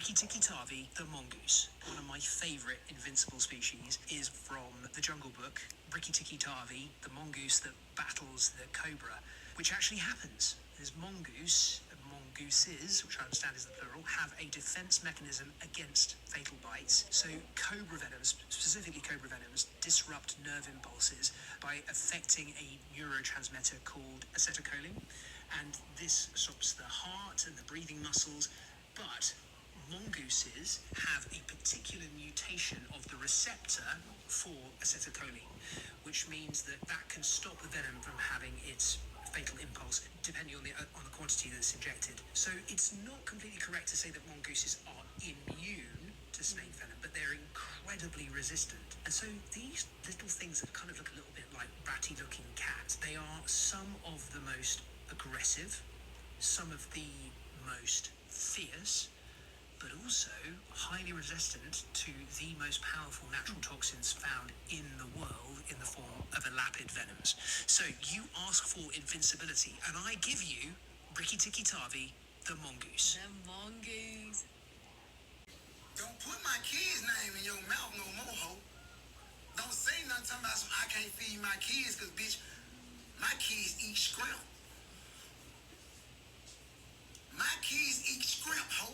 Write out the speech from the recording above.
Rikki-tikki-tavi, the mongoose. One of my favourite invincible species is from the Jungle Book. Rikki-tikki-tavi, the mongoose that battles the cobra, which actually happens. There's mongoose, and mongooses, which I understand is the plural, have a defence mechanism against fatal bites. So cobra venoms, specifically cobra venoms, disrupt nerve impulses by affecting a neurotransmitter called acetylcholine, and this stops the heart and the breathing muscles, but mongooses have a particular mutation of the receptor for acetylcholine, which means that can stop the venom from having its fatal impulse, depending on the quantity that's injected. So it's not completely correct to say that mongooses are immune to snake venom, but they're incredibly resistant. And so these little things that kind of look a little bit like ratty-looking cats, they are some of the most aggressive, some of the most fierce, but also highly resistant to the most powerful natural toxins found in the world in the form of elapid venoms. So you ask for invincibility, and I give you Rikki-tikki-tavi, the mongoose. The mongoose. Don't put my kid's name in your mouth no more, ho. Don't say nothing talking about some I can't feed my kids, cause bitch, my kids eat shrimp. My kids eat shrimp, ho.